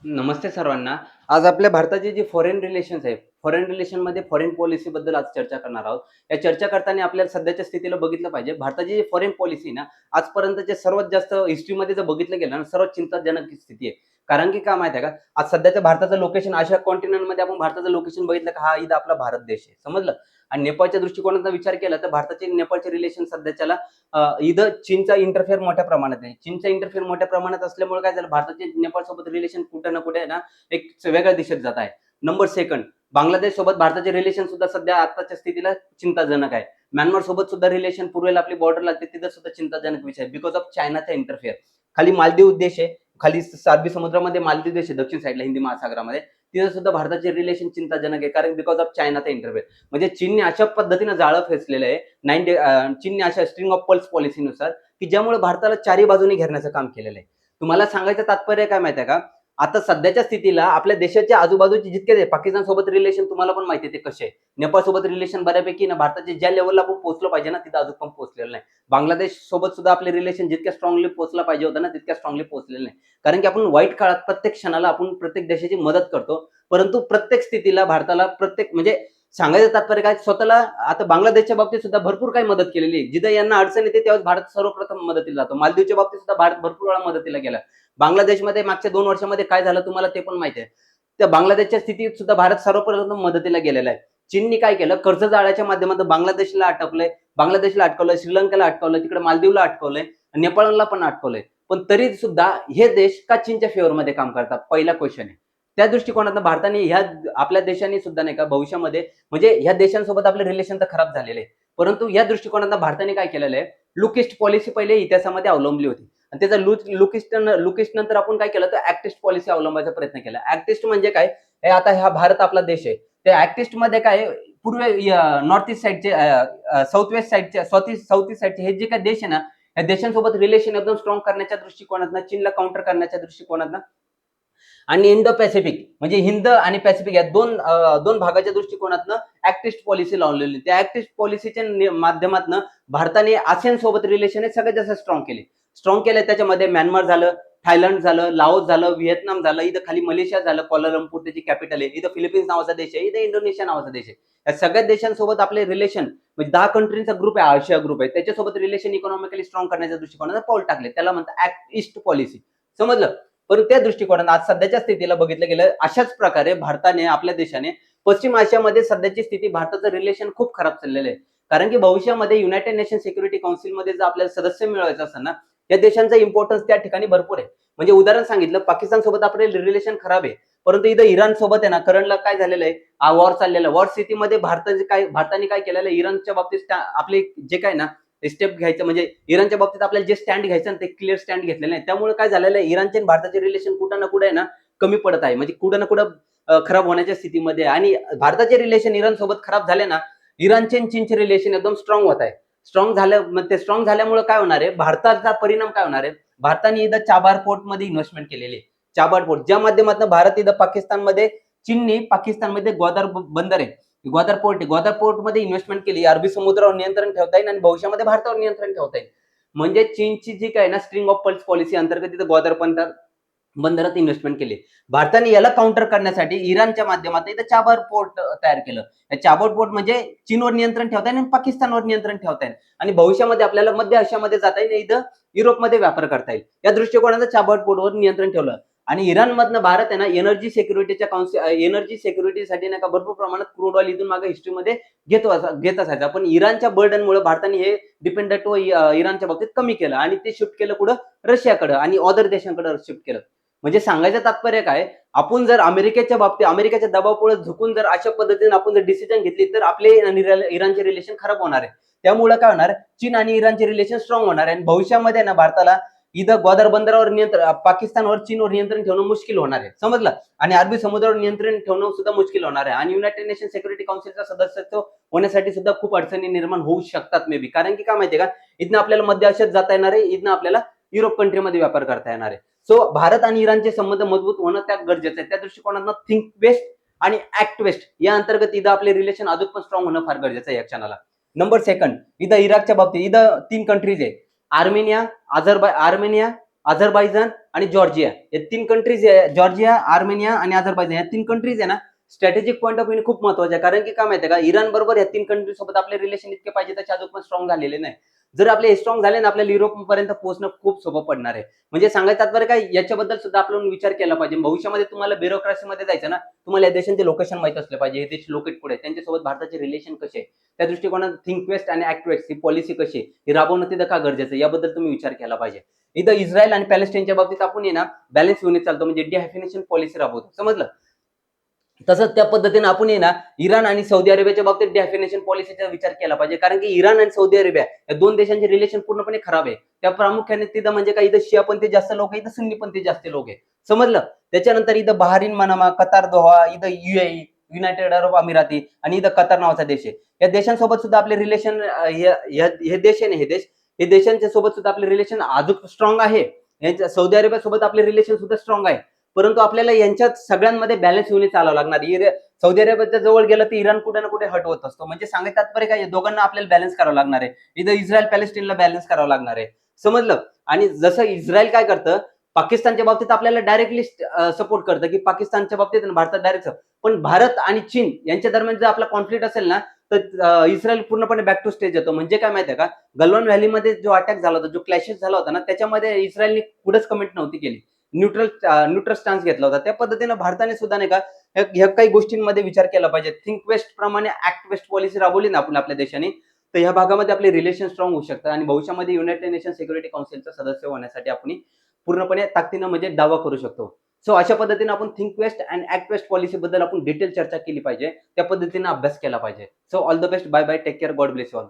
नमस्ते सर्वांना. आज आपल्या भारताचे जे फॉरेन रिलेशन्स आहे, फॉरेन रिलेशनमध्ये फॉरेन पॉलिसीबद्दल आज चर्चा करणार आहोत. या चर्चा करताना आपल्याला सध्याच्या स्थितीला बघितलं पाहिजे. भारताची जी फॉरेन पॉलिसी ना, आजपर्यंतचे सर्वात जास्त हिस्ट्रीमध्ये जर बघितलं गेलं ना, सर्वात चिंताजनक स्थिती आहे. कारण की काय माहिती आहे का, आज सध्याचं भारताचं लोकेशन अशा कॉन्टिनेंटमध्ये आपण भारताचं लोकेशन बघितलं का, हा इथं आपला भारत देश आहे. समजलं? आणि नेपाळच्या दृष्टिकोनाचा विचार केला तर भारताचे नेपाळचे रिलेशन सध्याच्याला इथं चीनचा इंटरफेअर मोठ्या प्रमाणात आहे. चीनचा इंटरफेअर मोठ्या प्रमाणात असल्यामुळे काय झालं, भारताचे नेपाळसोबत रिलेशन कुठे ना कुठे ना एक वेगळ्या दिशेत जात आहे. नंबर सेकंड, बांगलादेश सोबत भारताचे रिलेशन सुद्धा सध्या आताच्या स्थितीला चिंताजनक आहे. म्यानमार सोबत सुद्धा रिलेशन पूर्वेला आपली बॉर्डर लागते, तिथं सुद्धा चिंताजनक विषय आहे बिकॉज ऑफ चायनाचा इंटरफेअर. खाली मालदीव देश आहे, खाली अरबी समुद्रामध्ये मालदीव देश आहे, दक्षिण साईडला हिंदी महासागरामध्ये. तिथं सुद्धा भारताचे रिलेशन चिंताजनक आहे, कारण बिकॉज ऑफ चायनाचा इंटरफेअर. म्हणजे चीनने अशा पद्धतीनं जाळं फेसलेलं आहे चीनने अशा स्ट्रिंग ऑफ पल्स पॉलिसीनुसार, की ज्यामुळे भारताला चारी बाजूने घेरण्याचं काम केलेलं आहे. तुम्हाला सांगायचं तात्पर्य काय माहिती आहे का, आता सध्याच्या स्थितीला आपल्या देशाच्या आजूबाजूचे जितके पाकिस्तान सोबत रिलेशन तुम्हाला पण माहिती आहे ते कसे आहे. नेपाळ सोबत रिलेशन बऱ्यापैकी ना भारताचे ज्या लेवलला आपण पोहोचलो पाहिजे ना, तिथं अजून पण पोहोचलेलं नाही. बांगलादेश सोबत सुद्धा आपले रिलेशन जितक्या स्ट्रॉंगली पोहोचला पाहिजे होता ना, तितक्या स्ट्रॉंगली पोहोचलेलं नाही. कारण की आपण वाईट काळात प्रत्येक क्षणाला आपण प्रत्येक देशाची मदत करतो, परंतु प्रत्येक स्थितीला भारताला प्रत्येक म्हणजे सांगायचं तात्पर्य काय, स्वतःला आता बांगलादेशच्या बाबतीत सुद्धा भरपूर काही मदत केलेली आहे. जिथं यांना अडचण येते तेव्हा भारत सर्वप्रथम मदतीला जातो. मालदीवच्या बाबतीत सुद्धा भारत भरपूर वेळा मदतीला गेला. बांगलादेशमध्ये मागच्या 2 वर्षामध्ये काय झालं तुम्हाला ते पण माहिती आहे. त्या बांगलादेशच्या स्थितीत सुद्धा भारत सर्वप्रथम मदतीला गेलेला आहे. चीननी काय केलं, कर्ज जाळ्याच्या माध्यमातून बांगलादेशला अटकवलंय, श्रीलंकेला अटकवलंय, तिकडे मालदीवला अटकवलंय, नेपाळला पण अटकवलंय. पण तरी सुद्धा हे देश का चीनच्या फेवरमध्ये काम करतात? पहिला क्वेश्चन आहे. त्या दृष्टिकोनातून भारताने ह्या आपल्या देशांनी सुद्धा नाही का भविष्यामध्ये म्हणजे ह्या देशांसोबत आपले रिलेशन तर खराब झालेले आहे. परंतु या दृष्टिकोनातून भारताने काय केलेलं आहे, लुक ईस्ट पॉलिसी पहिले इतिहासामध्ये अवलंबली होती. आणि त्याचा लुक ईस्ट नंतर आपण काय केलं, तर ऍक्ट ईस्ट पॉलिसी अवलंबायचा प्रयत्न केला. ऍक्ट ईस्ट म्हणजे काय, हे आता हा भारत आपला देश आहे. त्या ऍक्ट ईस्ट मध्ये काय पूर्व नॉर्थ ईस्ट साईडचे साऊथ वेस्ट साईडचे साऊथ ईस्ट साईडचे हे जे काही देश आहे ना, या देशांसोबत रिलेशन एकदम स्ट्रॉंग करण्याच्या दृष्टिकोनातून, चीनला काउंटर करण्याच्या दृष्टिकोनातून आणि इंडो पॅसिफिक म्हणजे हिंद आणि पॅसिफिक या दोन भागाच्या दृष्टिकोनातनं ऍक्ट ईस्ट पॉलिसी लावलेली. त्या ऍक्ट ईस्ट पॉलिसीच्या माध्यमातून भारताने आसियान सोबत रिलेशन सगळ्यात जास्त स्ट्रॉंग केले. त्याच्यामध्ये म्यानमार झालं, थायलंड झालं, लाओस झालं, व्हिएतनाम झालं, इथं खाली मलेशिया झालं, क्वालालंपूर त्याची कॅपिटल आहे, इथं फिलिपिन्स नावाचा देश आहे, इथं इंडोनेशिया नावाचा देश आहे. या सगळ्या देशांसोबत आपले रिलेशन म्हणजे 10 कंट्रीचा ग्रुप आहे, आशिया ग्रुप आहे, त्याच्यासोबत रिलेशन इकॉनॉमिकली स्ट्रॉंग करण्याच्या दृष्टिकोनानं पाऊल टाकले. त्याला म्हणतात ऍक्ट ईस्ट पॉलिसी. समजलं? पण त्या दृष्टिकोनात आज सध्याच्या स्थितीला बघितलं गेलं, अशाच प्रकारे भारताने आपल्या देशाने पश्चिम आशियामध्ये सध्याची स्थिती भारताचं रिलेशन खूप खराब चाललेलं आहे. कारण की भविष्यामध्ये युनायटेड नेशन सिक्युरिटी काउन्सिलमध्ये जर आपल्याला सदस्य मिळवायचं असेल ना, या देशांचा इम्पॉर्टन्स त्या ठिकाणी भरपूर आहे. म्हणजे उदाहरण सांगितलं, पाकिस्तान सोबत आपले रिलेशन खराब आहे, परंतु इथं इराण सोबत आहे ना, करंटला काय झालेलं आहे, हा वॉर चाललेला. वॉर स्थितीमध्ये भारताने काय केलेलं आहे, इराणच्या बाबतीत आपले जे काय ना स्टेप घ्यायचं म्हणजे इराणच्या बाबतीत आपल्याला जे स्टँड घ्यायचं ना, ते क्लिअर स्टँड घेतलेलं नाही. त्यामुळे काय झालेलं आहे, इराणचे आणि भारताचे रिलेशन कुठं ना कुठे आहे ना कमी पडत आहे. म्हणजे कुठं ना कुठं खराब होण्याच्या स्थितीमध्ये आहे. आणि भारताचे रिलेशन इराण सोबत खराब झाले ना, इराणचे आणि चीनचे रिलेशन एकदम स्ट्रॉंग होत आहे. स्ट्रॉंग झाल्यामुळे काय होणार आहे, भारताचा परिणाम काय होणार आहे, भारताने इथं चाबार पोर्ट मध्ये इन्व्हेस्टमेंट केलेली आहे. चाबार पोर्ट ज्या माध्यमातून भारत इथं पाकिस्तानमध्ये, चीननी पाकिस्तानमध्ये ग्वादर बंदर आहे, ग्वादर पोर्ट मध्ये इन्व्हेस्टमेंट केली. अरबी समुद्रावर नियंत्रण ठेवता येईल आणि भविष्यामध्ये भारतावर नियंत्रण ठेवता येईल. म्हणजे चीनची जी काय ना स्ट्रिंग ऑफ पल्स पॉलिसी अंतर्गत तिथे ग्वादर बंदरात इन्व्हेस्टमेंट केली. भारताने याला काउंटर करण्यासाठी इराणच्या माध्यमातून इथं चाबार पोर्ट तयार केलं. चाबार पोर्ट म्हणजे चीनवर नियंत्रण ठेवता येईल आणि पाकिस्तानवर नियंत्रण ठेवता येईल आणि भविष्यामध्ये आपल्याला मध्य आशियामध्ये जाता येईल, इथं युरोपमध्ये व्यापार करता येईल. या दृष्टिकोनाचं चाबार पोर्टवर नियंत्रण ठेवलं. आणि इराणमधनं भारत आहे ना एनर्जी सिक्युरिटीसाठी नाही का भरपूर प्रमाणात क्रूड ऑइल इथून मागे हिस्ट्रीमध्ये घेत असायचा. पण इराणच्या बर्डनमुळे भारताने हे डिपेंडंट इराणच्या बाबतीत कमी केलं आणि ते शिफ्ट केलं कुठं, रशियाकडे आणि अदर देशांकडे शिफ्ट केलं. म्हणजे सांगायचं तात्पर्य काय, आपण जर अमेरिकेच्या दबावापुढे झुकून जर अशा पद्धतीने आपण जर डिसिजन घेतली तर आपले इराणचे रिलेशन खराब होणार आहे. त्यामुळे काय होणार, चीन आणि इराणचे रिलेशन स्ट्रॉंग होणार आहे आणि भविष्यामध्ये ना भारताला इथं ग्वादर बंदरावर पाकिस्तानवर चीनवर नियंत्रण ठेवणं मुश्किल होणार आहे. समजलं? आणि अरबी समुद्रावर नियंत्रण ठेवणं सुद्धा मुश्किल होणार आहे आणि युनायटेड नेशन सिक्युरिटी काउन्सिलचा सदस्यत्व होण्यासाठी सुद्धा खूप अडचणी निर्माण होऊ शकतात मे बी. कारण की काय माहितीये का, इथनं आपल्याला मध्य आशियात जाता येणार आहे, इथनं आपल्याला युरोप कंट्रीमध्ये व्यापार करता येणार आहे. सो भारत आणि इराणचे संबंध मजबूत होणं त्या गरजेचं आहे. त्या दृष्टिकोनातून थिंक वेस्ट आणि ऍक्ट वेस्ट या अंतर्गत इथं आपले रिलेशन अजून पण स्ट्रॉंग होणं फार गरजेचं आहे या क्षणाला. नंबर सेकंड, इथं इराकच्या बाबतीत इथं 3 कंट्रीज आहे, आर्मेनिया, अझरबैजान आणि जॉर्जिया, या 3 कंट्रीज जॉर्जिया, आर्मेनिया आणि अझरबैजान, या 3 कंट्रीज आहे ना स्ट्रॅटेजिक पॉईंट ऑफ व्ह्यू खूप महत्वाच्या आहे. कारण की काय माहितीये का, इराण बरोबर या 3 कंट्री सोबत आपले रिलेशन इतके पाहिजे तसे अजून पण स्ट्रॉंग झालेले नाही. जर आपले स्ट्रॉंग झाले ना, आपल्याला युरोपपर्यंत पोहोचणं खूप सोपं पडणार आहे. म्हणजे सांगायचं तात्पर्य काय, याच्याबद्दल सुद्धा आपण विचार केला पाहिजे. भविष्यामध्ये तुम्हाला ब्युरोक्रेसीमध्ये जायचं ना, तुम्हाला या देशांचे लोकेशन माहित असले पाहिजे, हे देश लोकेट कुठे आहे, त्यांच्यासोबत भारताचे रिलेशन कसे आहे, त्या दृष्टिकोनात थिंक वेस्ट आणि ऍक्ट वेस्ट ही पॉलिसी कशी आहे, हे राबवणं तिथं का गरजेचं आहे, याबद्दल तुम्ही विचार केला पाहिजे. इथं इस्रायल आणि पॅलेस्टाईनच्या बाबतीत आपण ना बॅलन्स युनिट चालतो, म्हणजे डिहॅफिनेशन पॉलिसी राबवतो, समजलं. तसंच त्या पद्धतीने आपण ना इराण आणि सौदी अरेबियाच्या बाबतीत डेफिनेशन पॉलिसीचा विचार केला पाहिजे. कारण की इराण आणि सौदी अरेबिया या 2 देशांचे रिलेशन पूर्णपणे खराब आहे. त्या प्रामुख्याने तिथं म्हणजे काय, इथं शियापंथी जास्त लोक आहे, इथं सुन्नीपंथी जास्त लोक आहे, समजलं. त्याच्यानंतर इथं बहारीन, मनामा, कतार, दोहा, इथं युएई, युनायटेड अरब अमिराती आणि इथं कतार नावाचा देश आहे. या देशांसोबत सुद्धा आपले रिलेशन, हे देश आहे ना, हे देशांच्या सोबत सुद्धा आपले रिलेशन अजून स्ट्रॉंग आहे. सौदी अरेबिया सोबत आपले रिलेशन सुद्धा स्ट्रॉंग आहे. परंतु आपल्याला यांच्यात सगळ्यांमध्ये बॅलन्स येऊन चालावं लागणार. सौदी अरेबियाच्या जवळ गेलं तर इराण कुठे ना कुठे हट होत असतो. म्हणजे सांगायचं तात्पर्य काय, दोघांना आपल्याला बॅलन्स करावं लागणार आहे. इथं इस्रायल पॅलेस्टाईनला बॅलन्स करावं लागणार आहे, समजलं. आणि जसं इस्रायल काय करतं, पाकिस्तानच्या बाबतीत आपल्याला डायरेक्टली सपोर्ट करतं, की पाकिस्तानच्या बाबतीत भारतात डायरेक्ट. पण भारत आणि चीन यांच्या दरम्यान जर आपला कॉन्फ्लिक्ट असेल ना, तर इस्रायल पूर्णपणे बॅक टू स्टेज येतो. म्हणजे काय माहितीये का, गल्वान व्हॅलीमध्ये जो अटॅक झाला होता, जो क्लॅशेस झाला होता ना, त्याच्यामध्ये इस्रायलने कुठंच कमेंट नव्हती केली. न्यूट्रल स्टान्स घेतला होता. त्या पद्धतीने भारताने सुद्धा नाही का ह्या काही गोष्टींमध्ये विचार केला पाहिजे. थिंक वेस्ट प्रमाणे ऍक्ट वेस्ट पॉलिसी राबवली ना आपण आपल्या देशाने, तर ह्या भागामध्ये आपले रिलेशन स्ट्रॉंग होऊ शकतात आणि भविष्यामध्ये युनायटेड नेशन सिक्युरिटी काउन्सिलचा सदस्य होण्यासाठी आपण पूर्णपणे ताकदीनं म्हणजे दावा करू शकतो. सो अशा पद्धतीने आपण think waste and act waste policy बद्दल आपण डिटेल चर्चा केली पाहिजे. त्या पद्धतीने अभ्यास केला पाहिजे. So all the best. Bye bye. Take care. God bless you all.